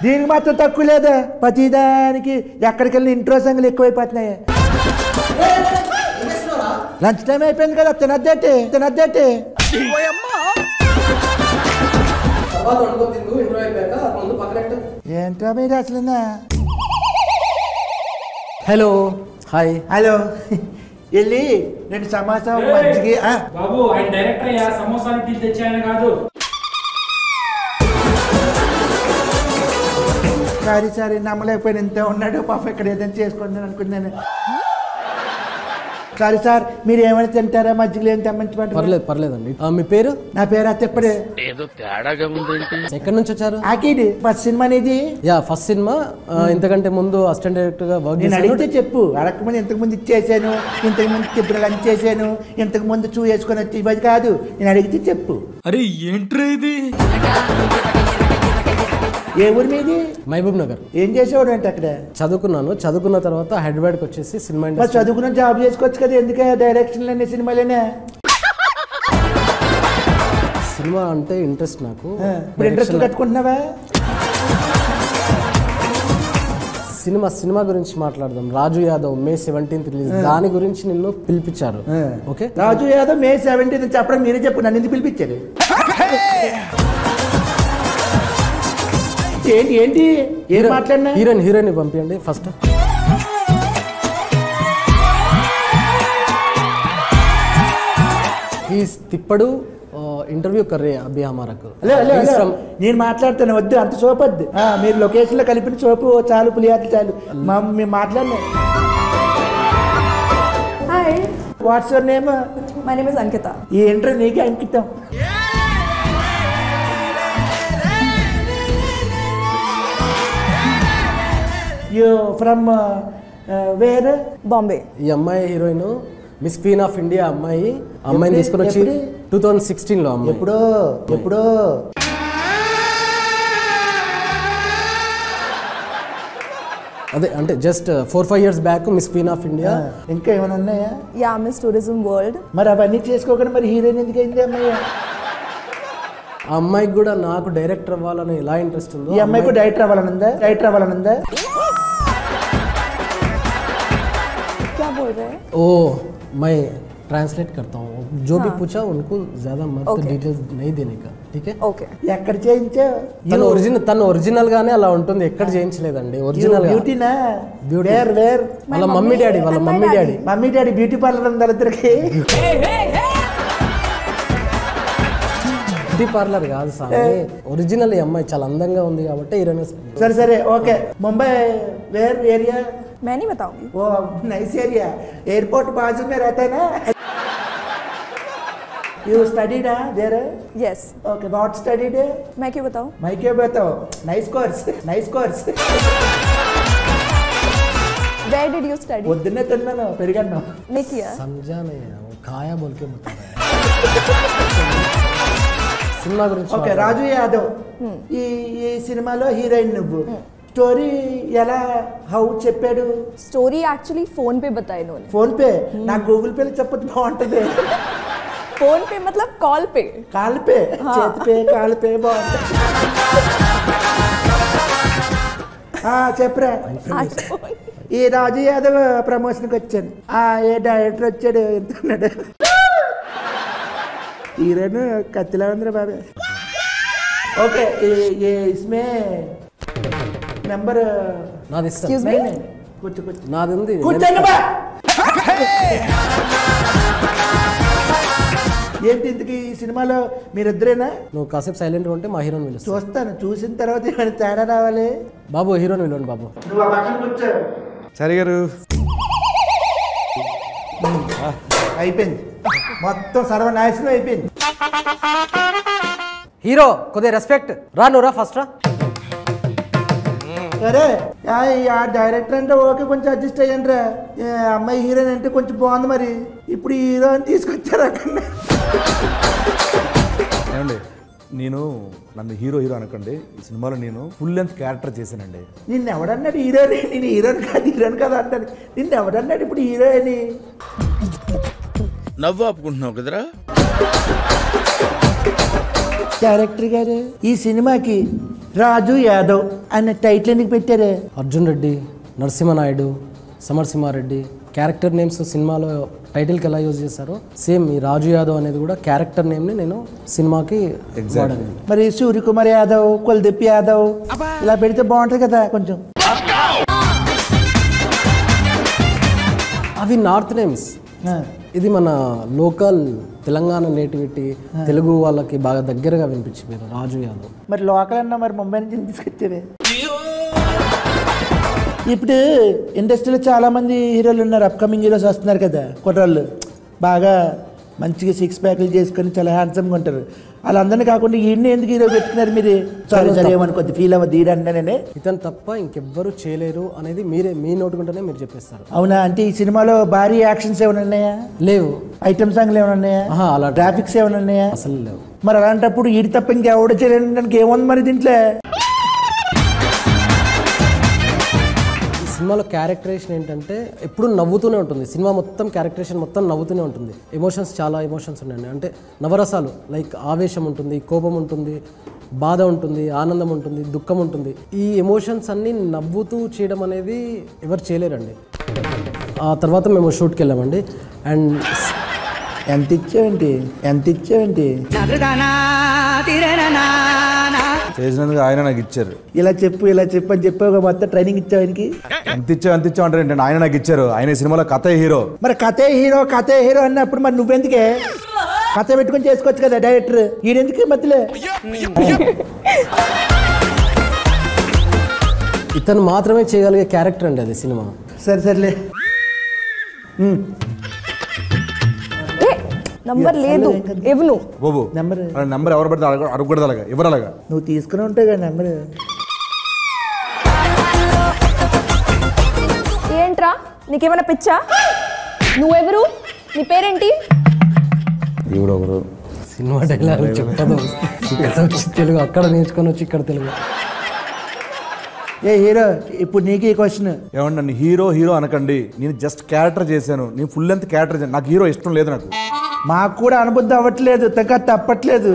దీనికి మాత్రం తక్కువ లేదా ప్రతిదానికి ఎక్కడికి వెళ్ళి ఇంట్రో సంగలు ఎక్కువైపోతున్నాయి లంచ్ టైం అయిపోయింది కదా తినద్దేటి ఏంట్రా మీరు అసలు హలో హాయ్ హలో వెళ్ళి 2 సమోసా మజ్జిగ బాబు ఆయన డైరెక్టర్ అయ్యా సమోసాలు టీ తెచ్చాయని కాదు సారీ నమ్మలేకపోయిన ఇంత ఉన్నాడు పాప ఇక్కడ ఏదైనా చేసుకుంటాను అనుకున్నాను సారీ సార్ మీరు ఏమైనా తింటారా మజ్జిగలు ఏం తెమ్మంటారు పర్లేదండి మీ పేరు నా పేరు అత్తప్పుడే ఏదో తేడాగా ఉంది ఎక్కడి నుంచి వచ్చారు ఆకిడి ఫస్ట్ సినిమా అనేది ఫస్ట్ సినిమా ఇంతకంటే ముందు అసిస్టెంట్ డైరెక్టర్ గా వర్క్ నేను అడిగితే చెప్పు అడగకముందు ఇంతకుముందు ఇచ్చేసాను ఇంతకుముందు తిప్పుడు లంచ్ చేశాను ఇంతకుముందు చూ వేసుకొని వచ్చి ఇవ్వదు కాదు నేను అడిగితే చెప్పు అరే ఏంట్రా ఇది ఏ ఊరి మీది మహబూబ్ నగర్ ఏం చేసేవాడు అంటే అక్కడ చదువుకున్న తర్వాత హైదరాబాద్కి వచ్చేసి సినిమా మరి చదువుకున్న జాబ్ చేసుకోవచ్చు కదా ఎందుకే డైరెక్షన్లోనే సినిమాలోనే సినిమా అంటే ఇంట్రెస్ట్ నాకు ఇప్పుడు ఇంట్రెస్ట్ కట్టుకుంటున్నావా సినిమా గురించి మాట్లాడదాం రాజు యాదవ్ May 17th రిలీజ్ దాని గురించి నిన్ను పిలిపించారు ఓకే రాజు యాదవ్ May 17th చెప్పడం మీరే చెప్పు నన్ను ఎందుకు పిలిపించారు ఏంటి ఏం మాట్లాడినా హీరోయిన్ పంపించండి ఫస్ట్ తిప్పడు ఇంటర్వ్యూ కర్రే అభి హమారకు నేను మాట్లాడతాను వద్దు అంత సోపు వద్దు మీరు లొకేషన్ లో కలిపిన సోపు చాలు పులియాట్లు చాలు మేము మాట్లాడినా hi what's your name my name is Ankita ఈ ఇంటర్వ్యూ నీకే అంకితం యూ ఫ్రమ్ వేర్ బాంబే ఈ అమ్మాయి heroine miss queen of India అమ్మాయిని తీసుకుని వచ్చి 2016 లో అమ్మాయి ఎప్పుడో అదే అంటే just 4-5 years back miss queen of India ఇంకా ఏమైనా ఉన్నాయా యా మిస్ టూరిజం వరల్డ్ మరి అవన్నీ చేసుకోకుండా మరి హీరోయిన్ ఎందుకు అయింది అమ్మాయి ఆ అమ్మాయికి కూడా నాకు డైరెక్టర్ అవ్వాలని ఎలా ఇంట్రెస్ట్ ఉందో ఈ అమ్మాయికి డైరెక్టర్ అవ్వాలనుందా क्या बोल रहे हैं ओ मैं ट्रांसलेट करता हूँ जो भी पूछा उनको ज्यादा मत डिटेल्स नहीं देने का ठीक है ఓకే ఎక్కడ చేయించావు తను ఒరిజినల్ గానే అలా ఉంటుంది ఎక్కడ చేయించలేదండి ఒరిజినల్ బ్యూటీనా వేర్ వాళ్ళ మమ్మీ డాడీ బ్యూటీ పార్లర్ ఉంది వాళ్ళిద్దరికి బ్యూటీ పార్లర్ కాదు సార్ ఒరిజినల్ ఈ అమ్మాయి చాలా అందంగా ఉంది కాబట్టి హీరోయిన్ సరే ఓకే ముంబై వేర్ ఏరియా मैं नहीं बताऊंगी वो नाइस एरिया एयरपोर्ट बाजू में रहता है ना you studied there yes okay what studied मैं क्यों बताऊं मैं क्यों बताऊं nice course where did you study పొద్దున్నే తిన్నాను పెరిగాను नहीं किया समझा नहीं वो खाया बोल के बता रहा है సినిమా గురించి ఓకే రాజు యాదవ్ ఈ సినిమాలో హీరోయిన్ నువ్వు స్టోరీ ఎలా హౌ చెప్పాడు स्टोरी एक्चुअली फोन पे बताया इन्होंने ఫోన్ పే నాకు గూగుల్ పేలో చెప్పొచ్చు బాగుంటది फोन पे मतलब कॉल पे కాల్ పే చేతి పే కాల్ పే బాగుంటది చెప్పరా ఈ రాజు యాదవ్ ప్రమోషన్కి వచ్చాను ఏ డైరెక్టర్ వచ్చాడు ఎంత ఉన్నాడు హీరోయిన్ కత్తిలా ఉందిరా బాబే ఓకే ఇస్మే నెంబర్ నాది एक्सक्यूज मी కూర్చో నాది ఉంది కూర్చోండి బా ఏంటి ఇంతకీ ఈ సినిమాలో మీరిద్దరేనా నువ్వు కాసేపు సైలెంట్ ఉంటే మా హీరోని పిలుస్తా చూస్తాను చూసిన తర్వాత ఏమైనా తేడా రావాలి బాబు హీరోని పిలవండి బాబు నువ్వు ఆ పక్కన కూర్చో సరే గారు అయిపోయింది మొత్తం సర్వనాశనం అయిపోయింది హీరో కొద్దిగా రెస్పెక్ట్ రా నువ్వు రా ఫస్ట్ రా సరే ఆ డైరెక్టర్ అంటే ఓకే కొంచెం అడ్జస్ట్ అయ్యండి రా అమ్మాయి హీరోయిన్ అంటే కొంచెం బాగుంది మరి ఇప్పుడు హీరో అని తీసుకొచ్చారు అక్కడ ఏమండి నన్ను హీరో అనకండి ఈ సినిమాలో నేను ఫుల్ లెంత్ క్యారెక్టర్ చేశానండి నిన్ను ఎవడన్నాడు హీరోని నేను హీరోని కాదు అంటాను నిన్ను ఎవడన్నాడు ఇప్పుడు హీరోయిన్ నవ్వు ఆపుకుంటున్నావు కదరా డైరెక్టర్ గారు ఈ సినిమాకి రాజు యాదవ్ అన్న టైటిల్ ఎందుకు పెట్టారే? అర్జున్ రెడ్డి, నరసింహనాయుడు, సమరసింహారెడ్డి క్యారెక్టర్ నేమ్స్ సినిమాలో టైటిల్కి ఎలా యూజ్ చేశారో సేమ్ ఈ రాజు యాదవ్ అనేది కూడా క్యారెక్టర్ నేమ్ని నేను సినిమాకి వాడాను. మరి సూర్యకుమార్ యాదవ్, కుల్దీప్ యాదవ్ ఇలా పెడితే బాగుంటుంది కదా కొంచెం. అవి నార్త్ నేమ్స్, ఇది మన లోకల్ తెలంగాణ నేటివిటీ, తెలుగు వాళ్ళకి బాగా దగ్గరగా వినిపించింది రాజు యాదవ్. మరి లోకల్ అన్నా మరి ముంబై నుంచి తీసుకొచ్చేవే. ఇప్పుడు ఇండస్ట్రీలో చాలామంది హీరోలు ఉన్నారు, అప్కమింగ్ హీరోస్ వస్తున్నారు కదా, కుర్రాళ్ళు బాగా మంచిగా 6 ప్యాక్లు చేసుకొని చాలా హ్యాండ్సమ్గా ఉంటారు. వాళ్ళందరినీ కాకుండా ఈయన్ని ఎందుకు హీరో పెట్టుకున్నారు మీరు? సరే ఏమని కొద్ది ఫీల్ అవ్వద్దు ఈడనే. ఇతను తప్ప ఇంకెవ్వరు చేయలేరు అనేది మీ నోటుకుంటేనే మీరు చెప్పేస్తారు. అవునా? అంటే ఈ సినిమాలో భారీ యాక్షన్స్ ఏమైనా ఉన్నాయా? లేవు. ఐటమ్ సాంగ్లు ఏమైనా ఉన్నాయా? అలా గ్రాఫిక్స్ ఏమైనా ఉన్నాయా? అసలు లేవు. మరి అలాంటప్పుడు ఈడి తప్ప ఇంకెవడ చేయడానికి ఏముంది మరి దీంట్లో? సినిమాలో క్యారెక్టరేషన్ ఏంటంటే ఎప్పుడు నవ్వుతూనే ఉంటుంది. సినిమా మొత్తం క్యారెక్టరేషన్ మొత్తం నవ్వుతూనే ఉంటుంది. ఎమోషన్స్ చాలా ఎమోషన్స్ ఉన్నాయండి. అంటే నవరసాలు లైక్ ఆవేశం ఉంటుంది, కోపం ఉంటుంది, బాధ ఉంటుంది, ఆనందం ఉంటుంది, దుఃఖం ఉంటుంది. ఈ ఎమోషన్స్ అన్నీ నవ్వుతూ చేయడం అనేది ఎవరు చేయలేరండి. ఆ తర్వాత మేము షూట్కి వెళ్ళామండి. అండ్ ఎంత ఇచ్చావేంటి? చేసినందుకు ఆయన నాకు ఇచ్చారు. ఇలా చెప్పు అని చెప్పావు మొత్తం ట్రైనింగ్ ఇచ్చావానికి. ఎంత ఇచ్చావు అంటారు ఏంటంటే ఆయన నాకు ఇచ్చారు. ఆయన సినిమాలో కథే హీరో. మరి కథే హీరో అన్నప్పుడు మరి నువ్వెందుకే కథ పెట్టుకొని చేసుకోవచ్చు కదా డైరెక్టర్. ఈయనెందుకు మధ్యలో? ఇతను మాత్రమే చేయగలిగే క్యారెక్టర్ అండి అది సినిమా. సర్లే. నంబర్ లేదు ఇవ్వను. బాబు నంబర్ ఎవరు పడితే అడగకూడదు, అలాగా ఎవరు అలాగా నువ్వు తీసుకుని ఉంటావు కదా నెంబర్. ఏంట్రా నీకేమైనా పిచ్చా? నువ్వెవరు? నీ పేరేంటి? ఎవరు సినిమా డైలాగ్ చెప్పదు. ఇక్కడ వచ్చి తెలుగు, అక్కడ నేర్చుకొని వచ్చి ఇక్కడ తెలుగు. ఏ హీరో, ఇప్పుడు నీకు ఈ క్వశ్చన్. ఏమండి నన్ను హీరో అనకండి. నేను జస్ట్ క్యారెక్టర్ చేశాను. నేను ఫుల్ లెంత్ క్యారెక్టర్ చేశాను. నాకు హీరో ఇష్టం లేదు. నాకు మాకు కూడా అనుబుద్ధి అవ్వట్లేదు, తప్పట్లేదు.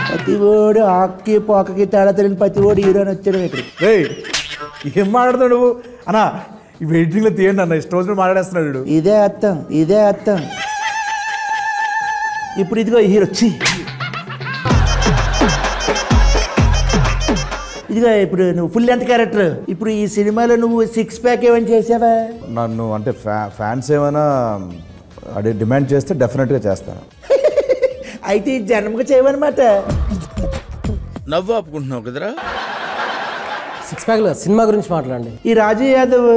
ప్రతి ఓడు ఆక్కి పోకకి తేడా తెలియని ప్రతి ఓడు హీరోని వచ్చాడు ఇక్కడ. ఏం మాట్లాడుతాడు నువ్వు అన్నా? ఈ వెయిటింగ్ లో తీయండి అన్న, ఇష్టం వచ్చిన మాట్లాడేస్తున్నాడు. ఇదే అర్థం. ఇప్పుడు ఇదిగో హీరో ఇదిగో ఇప్పుడు నువ్వు ఫుల్ లెంత్ క్యారెక్టర్. ఇప్పుడు ఈ సినిమాలో నువ్వు 6 ప్యాక్ ఏమైనా చేసావా? నన్ను అంటే ఫ్యాన్స్ ఏమైనా అదే డిమాండ్ చేస్తే డెఫినెట్గా చేస్తాను. అయితే ఈ జన్మకు చేయమన్నమాట. నవ్వు ఆపుకుంటున్నావు కదరా? 6 ప్యాక్లో సినిమా గురించి మాట్లాడండి. ఈ రాజు యాదవ్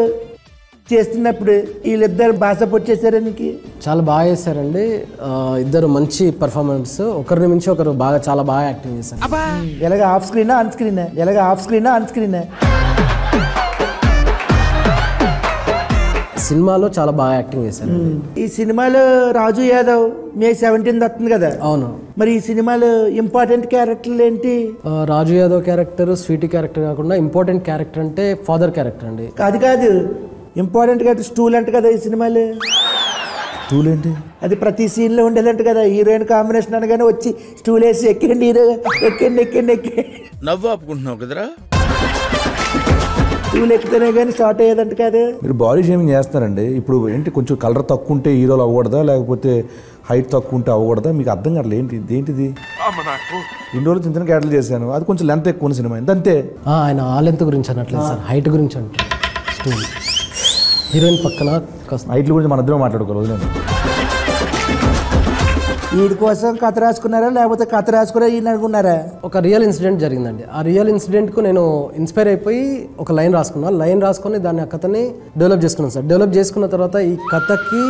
చేస్తున్నప్పుడు వీళ్ళిద్దరు బాగా సపోర్ట్ చేశారా నీకు? చాలా బాగా చేశారండి. ఇద్దరు మంచి పర్ఫార్మెన్స్, ఒకరిని మించి ఒకరు చాలా బాగా యాక్టింగ్ చేశారు. ఎలాగ ఆఫ్ స్క్రీనా ఆన్ స్క్రీనా? సినిమాలో చాలా బాగా యాక్టింగ్ చేశారు. ఈ సినిమాలో రాజు యాదవ్ మే 17 వస్తుంది కదా? అవును. మరి ఈ సినిమాలో ఇంపార్టెంట్ క్యారెక్టర్లు ఏంటి? రాజు యాదవ్ క్యారెక్టర్ స్వీటీ క్యారెక్టర్ కాకుండా ఇంపార్టెంట్ క్యారెక్టర్ అంటే ఫాదర్ క్యారెక్టర్ అండి. కాదు ఇంపార్టెంట్ క్యారెక్టర్ స్టూల్ అంట కదా ఈ సినిమాలో. స్టూల్ ఏంటి? అది ప్రతి సీన్ లో ఉండేదంట కదా. హీరోయిన్ కాంబినేషన్ అనగానే వచ్చి స్టూల్ వేసి ఎక్కండి హీరో, ఎక్కండి. నవ్వు ఆపుకుంటున్నావు కదరా? స్టూల్ ఎక్కితేనే కానీ స్టార్ట్ అయ్యేదంట కదా. మీరు బాడీ షేమింగ్ చేస్తారండి. ఇప్పుడు ఏంటి కొంచెం కలర్ తక్కువ ఉంటే హీరోలు అవ్వకూడదా, లేకపోతే హైట్ తక్కువ ఉంటే అవ్వకూడదా? మీకు అర్థం కావట్లేదు. ఏంటిది? ఇన్ని రోజులు చిన్న క్యారెక్టర్లు చేశాను, అది కొంచెం లెంత్ ఎక్కువ ఉన్న సినిమా అంతే. ఆయన ఆ లెంత్ గురించి అనట్లేదు సార్, హైట్ గురించి అంటే. హీరోయిన్ పక్కన హైట్ల గురించి మన ఇద్దరం మాట్లాడుకోవాలి. వీడి కోసం కథ రాసుకున్నారా లేకపోతే కథ రాసుకున్నా ఈయన అనుకున్నారా? ఒక రియల్ ఇన్సిడెంట్ జరిగిందండి. ఆ రియల్ ఇన్సిడెంట్కు నేను ఇన్స్పైర్ అయిపోయి ఒక లైన్ రాసుకొని దాన్ని ఆ కథని డెవలప్ చేసుకున్నాను సార్. డెవలప్ చేసుకున్న తర్వాత ఈ కథకి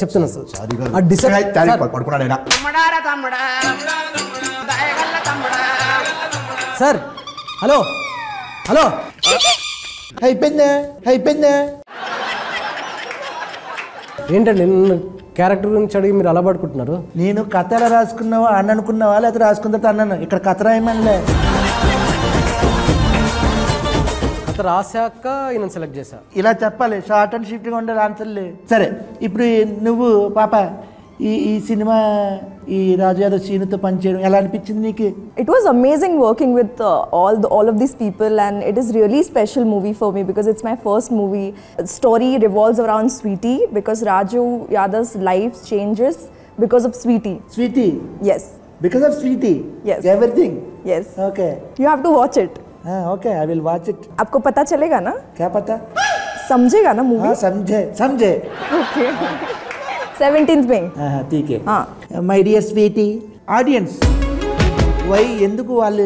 చెప్తున్నా సార్. హలో అయిపోయిందా? ఏంటండి నిన్ను క్యారెక్టర్ గురించి అడిగి మీరు అలా పడుకుంటున్నారు? నేను కథ ఎలా రాసుకున్నావా అని అనుకున్నావా లేకపోతే రాసుకున్న తర్వాత అన్నాను? ఇక్కడ కథ రాయమనిలే. కథ కథ రాశాక ఈయన సెలెక్ట్ చేశా. ఇలా చెప్పాలి, షార్ట్ అండ్ షిఫ్ట్గా ఉండాలి ఆన్సర్లు. సరే, ఇప్పుడు నువ్వు పాప ఈ సినిమా ఈ రాజు యాదవ్ సీనుతో పనిచేయడం ఎలా అనిపించింది నీకు? It was amazing working with all of these people, and it is really special movie for me because it's my first movie. The story revolves around Sweetie because Raju Yadav's life changes because of Sweetie. Sweetie? Yes. Because of Sweetie? Yes. Everything? Yes. Okay. You have to watch it. Okay, I will watch it. आपको पता चलेगा ना? क्या पता? समझेगा ना movie? हाँ, समझे. Okay. 17th में. हाँ, ठीक है. हाँ. My dear Sweetie, audience, why ఎందుకు వాళ్ళు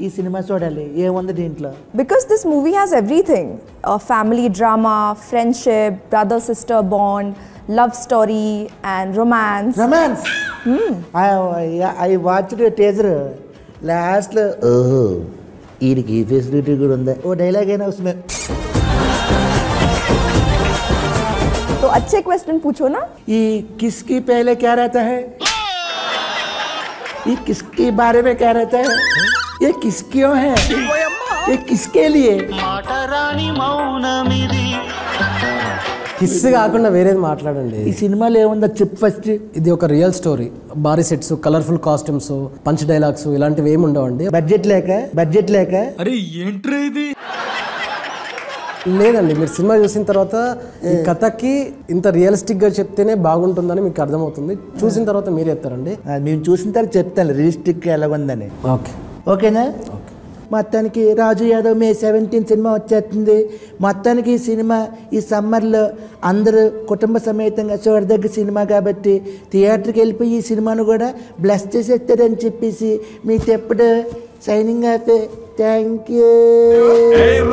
ఈ సినిమా చూడాలి? ఏముంది దీంట్లో? Because this movie has everything. Family drama, friendship, brother-sister bond, love story and romance. Romance? I watched a teaser. Last లో ఓహో ఈడికి ఫెసిలిటీ కూడా ఉందా, ఓ డైలాగ్ అయినా उसमें. तो अच्छे क्वेश्चन पूछो ना. ये किसकी पहले क्या रहता है? ये किसके बारे में क्या रहता है? ये किस क्यों है? ये किसके लिए? కిస్ కాకుండా వేరేది మాట్లాడండి. ఈ సినిమాలో ఏముందో చెప్పు ఫస్ట్. ఇది ఒక రియల్ స్టోరీ. భారీ sets, colourful costumes, punch dialogues ఇలాంటివి ఏమి ఉండవండి. బడ్జెట్ లేక అరే ఏంట్రా ఇది? లేదండి, మీరు సినిమా చూసిన తర్వాత ఈ కథకి ఇంత రియలిస్టిక్ గా చెప్తేనే బాగుంటుందని మీకు అర్థమవుతుంది. చూసిన తర్వాత మీరు చెప్తారండి. మేము చూసిన తర్వాత చెప్తాను రియలిస్టిక్ ఎలాగుందని. ఓకేనా? మొత్తానికి రాజు యాదవ్ మే 17 సినిమా వచ్చేస్తుంది. మొత్తానికి ఈ సినిమా ఈ సమ్మర్లో అందరూ కుటుంబ సమేతంగా చూడదగ్గ సినిమా కాబట్టి థియేటర్కి వెళ్ళిపోయి ఈ సినిమాను కూడా బ్లెస్ చేసేస్తారని చెప్పేసి మీకు ఎప్పుడు signing off. Thank you.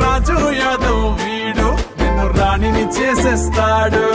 Raju Yadav వీడు నిన్ను రాణిని చేసేస్తాడు.